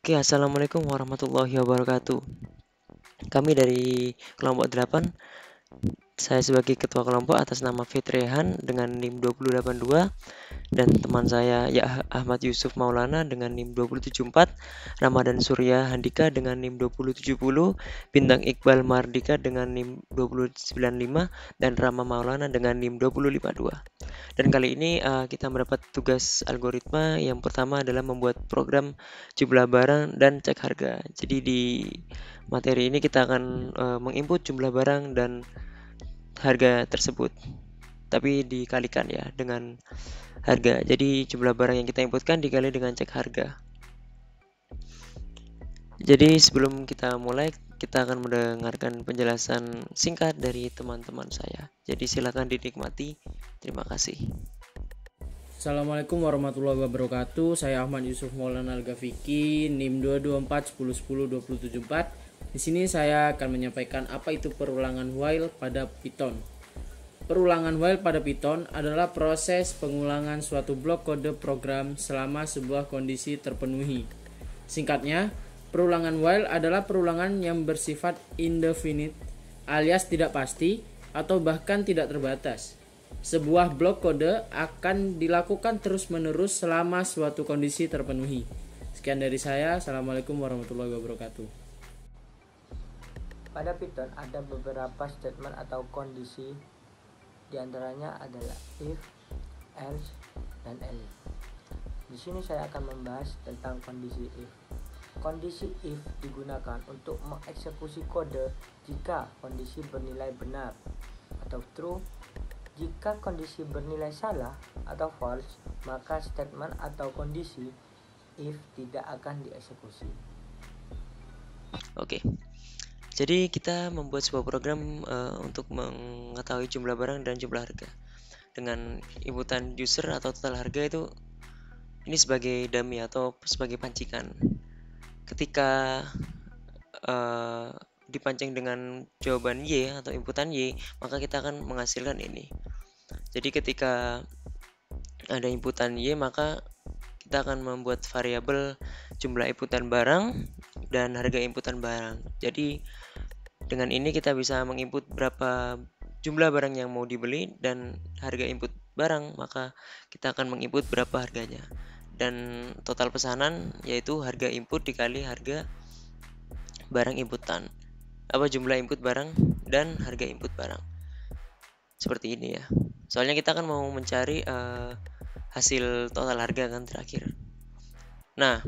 Oke, assalamualaikum warahmatullahi wabarakatuh. Kami dari kelompok 8, saya sebagai ketua kelompok atas nama Fitrehan dengan NIM 2082 dan teman saya Ahmad Yusuf Maulana dengan NIM 2074, Ramadan Surya Handika dengan NIM 2070, Bintang Iqbal Mardika dengan NIM 2095 dan Rama Maulana dengan NIM 2052. Dan kali ini kita mendapat tugas algoritma. Yang pertama adalah membuat program jumlah barang dan cek harga. Jadi di materi ini kita akan menginput jumlah barang dan harga tersebut, tapi dikalikan ya dengan harga. Jadi jumlah barang yang kita inputkan dikali dengan cek harga. Jadi sebelum kita mulai, kita akan mendengarkan penjelasan singkat dari teman-teman saya. Jadi silakan dinikmati. Terima kasih. Assalamualaikum warahmatullahi wabarakatuh. Saya Ahmad Yusuf Maulana Al-Gafiki, NIM 224 Di sini saya akan menyampaikan apa itu perulangan while pada Python. Perulangan while pada Python adalah proses pengulangan suatu blok kode program selama sebuah kondisi terpenuhi. Singkatnya, perulangan while adalah perulangan yang bersifat indefinite alias tidak pasti atau bahkan tidak terbatas. Sebuah blok kode akan dilakukan terus-menerus selama suatu kondisi terpenuhi. Sekian dari saya. Assalamualaikum warahmatullahi wabarakatuh. Pada Python ada beberapa statement atau kondisi, diantaranya adalah if, else, dan else. Di sini saya akan membahas tentang kondisi if. Kondisi if digunakan untuk mengeksekusi kode jika kondisi bernilai benar atau true. Jika kondisi bernilai salah atau false, maka statement atau kondisi if tidak akan dieksekusi. Oke. Jadi kita membuat sebuah program untuk mengetahui jumlah barang dan jumlah harga dengan inputan user atau total harga itu ini sebagai dummy atau sebagai pancikan. Ketika dipancing dengan jawaban Y atau inputan Y, maka kita akan menghasilkan ini. Jadi ketika ada inputan Y, maka kita akan membuat variabel jumlah inputan barang dan harga inputan barang. Jadi dengan ini kita bisa menginput berapa jumlah barang yang mau dibeli dan harga input barang, maka kita akan menginput berapa harganya. Dan total pesanan yaitu harga input dikali harga barang inputan. Apa jumlah input barang dan harga input barang. Seperti ini ya. Soalnya kita kan mau mencari hasil total harga kan terakhir. Nah,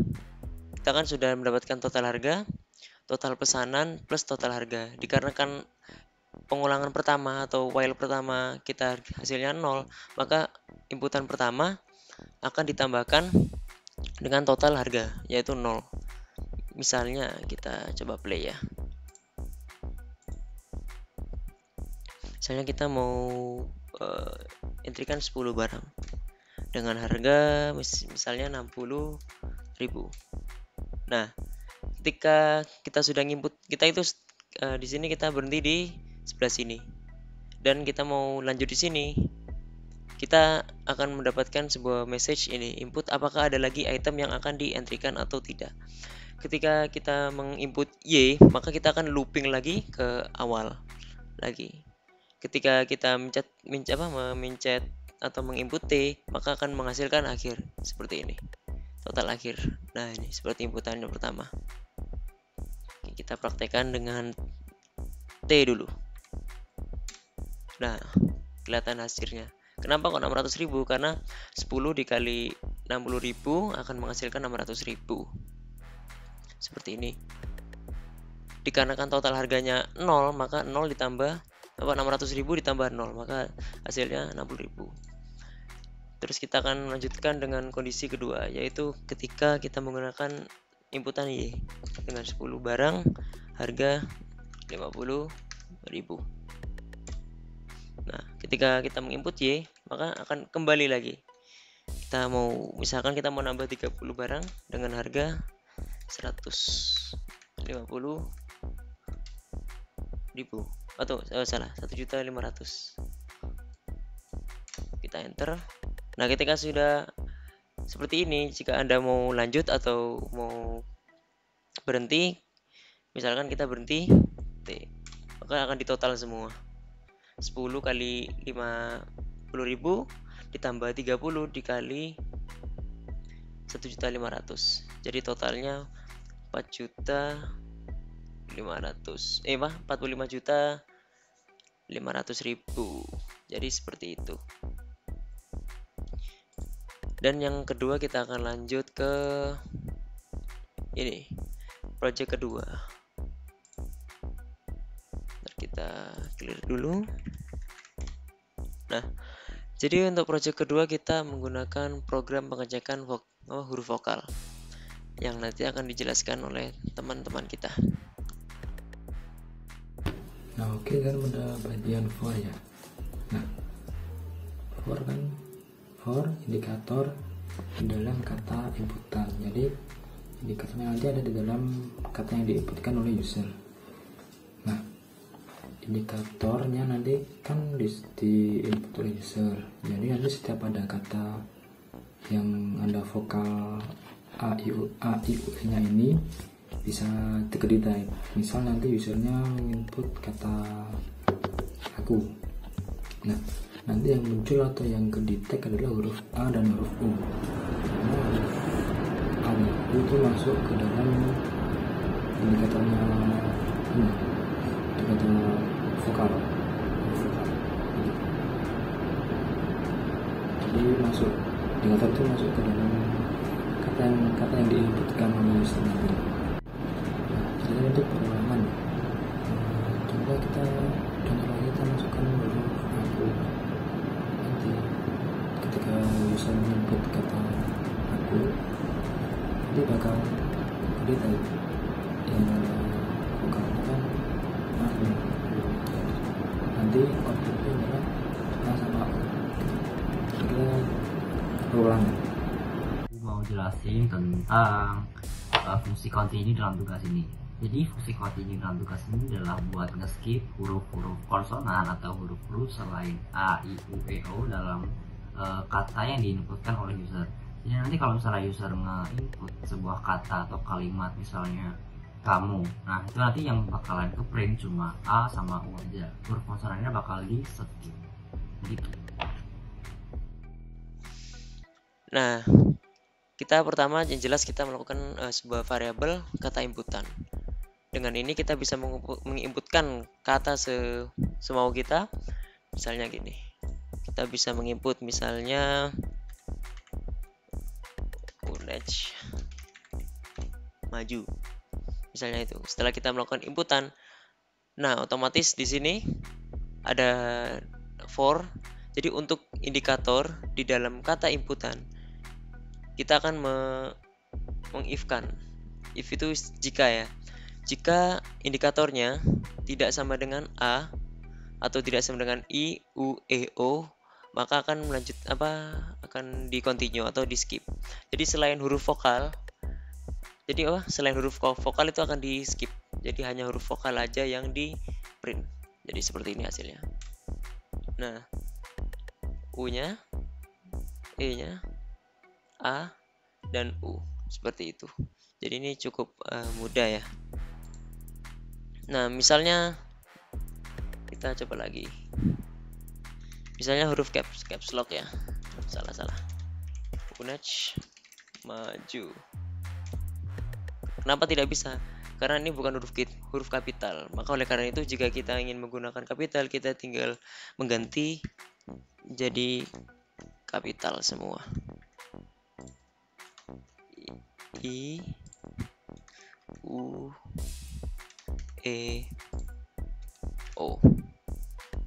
kita kan sudah mendapatkan total harga, total pesanan plus total harga. Dikarenakan pengulangan pertama atau while pertama kita hasilnya 0, maka inputan pertama akan ditambahkan dengan total harga yaitu 0. Misalnya kita coba play ya. Misalnya kita mau entrikan 10 barang dengan harga misalnya 60.000. Nah, ketika kita sudah nginput, kita itu di sini kita berhenti di sebelah sini dan kita mau lanjut di sini, kita akan mendapatkan sebuah message ini, input apakah ada lagi item yang akan dientrikan atau tidak. Ketika kita menginput Y, maka kita akan looping lagi ke awal lagi. Ketika kita mencet atau menginput T, maka akan menghasilkan akhir seperti ini, total akhir. Nah, ini seperti inputan yang pertama. Oke, kita praktekkan dengan T dulu. Nah, kelihatan hasilnya. Kenapa kok 600.000? Karena 10 dikali 60.000 akan menghasilkan 600.000. Seperti ini. Dikarenakan total harganya 0, maka 0 ditambah 600.000 ditambah 0, maka hasilnya 60.000. Terus kita akan melanjutkan dengan kondisi kedua, yaitu ketika kita menggunakan inputan Y dengan 10 barang harga 50.000. Nah, ketika kita menginput Y, maka akan kembali lagi. Misalkan kita mau nambah 30 barang dengan harga 150.000 atau salah 1.500.000. Kita enter. Nah, ketika sudah seperti ini, jika Anda mau lanjut atau mau berhenti, misalkan kita berhenti T, maka akan ditotal semua. 10 kali 50.000 ditambah 30 dikali 1.500.000, jadi totalnya 45.500.000. Jadi seperti itu. Dan yang kedua kita akan lanjut ke ini, project kedua. Ntar kita clear dulu. Nah, jadi untuk project kedua kita menggunakan program pengecekan huruf vokal yang nanti akan dijelaskan oleh teman-teman kita. Nah, oke kan pada bagian for ya. Nah, for kan indikator di dalam kata inputan. Jadi indikatornya nanti ada di dalam kata yang diinputkan oleh user. Nah, indikatornya nanti kan di input oleh user. Jadi nanti setiap ada kata yang ada vokal a i u nya ini bisa di-type. Misal nanti usernya input kata aku. Nah, nanti yang muncul atau yang ke-detect adalah huruf A dan huruf U. Nah, A dan U itu masuk ke dalam indikatornya ini, indikator vokal. Jadi masuk indikator itu masuk ke dalam kata yang diinputkan oleh user nanti. Jadi untuk perulangan, coba kita masukkan huruf aku. Nanti ketika user input kata aku, nanti bakal di-type yang vokal kan aku. Nanti outputnya adalah A sama U. Kita perulangan. Mau jelasin tentang fungsi continue dalam tugas ini. Jadi fungsi continue dalam tugas ini adalah buat nge-skip huruf-huruf konsonan atau huruf-huruf selain A, I, U, E, O dalam kata yang diinputkan oleh user. Jadi nanti kalau misalnya user nge-input sebuah kata atau kalimat, misalnya kamu, nah itu nanti yang bakalan ke print cuma A sama U aja. Huruf konsonannya bakal di skip gitu. Nah, kita pertama yang jelas kita melakukan sebuah variabel kata inputan. Dengan ini kita bisa menginputkan kata semau kita. Misalnya gini, kita bisa menginput misalnya unech maju. Misalnya itu. Setelah kita melakukan inputan, nah otomatis di sini ada for. Jadi untuk indikator di dalam kata inputan, kita akan mengifkan. If itu jika ya. Jika indikatornya tidak sama dengan A atau tidak sama dengan I, U, E, O, maka akan akan di continue atau di skip. Jadi selain huruf vokal, selain huruf vokal itu akan di skip. Jadi hanya huruf vokal aja yang di print. Jadi seperti ini hasilnya. Nah, U-nya, E-nya, A dan U seperti itu. Jadi ini cukup mudah ya. Nah, misalnya kita coba lagi. Misalnya huruf caps lock ya. Salah. Unech maju. Kenapa tidak bisa? Karena ini bukan huruf kapital. Maka oleh karena itu jika kita ingin menggunakan kapital, kita tinggal mengganti jadi kapital semua. I, U, E, O.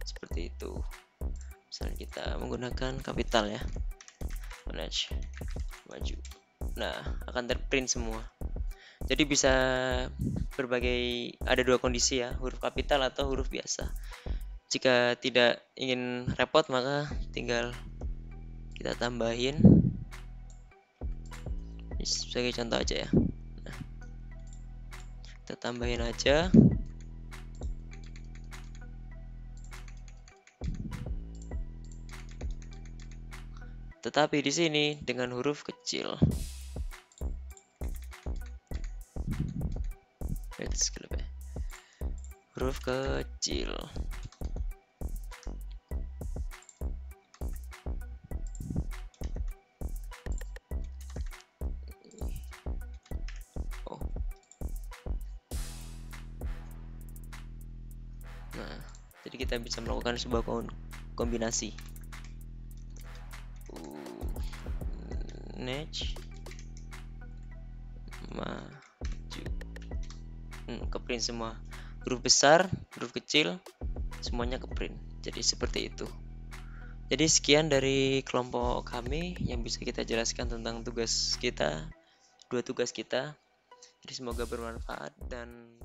Seperti itu. Misalnya kita menggunakan kapital ya. Unech maju. Nah, akan terprint semua. Jadi bisa ada dua kondisi ya, huruf kapital atau huruf biasa. Jika tidak ingin repot, maka tinggal kita tambahin sebagai contoh aja ya. Nah, kita tambahin aja. Tetapi di sini dengan huruf kecil. huruf kecil. Nah, jadi kita bisa melakukan sebuah kombinasi. Next, maju, ke print semua, huruf besar, huruf kecil, semuanya ke print. Jadi seperti itu. Jadi sekian dari kelompok kami yang bisa kita jelaskan tentang tugas kita, 2 tugas kita. Jadi semoga bermanfaat dan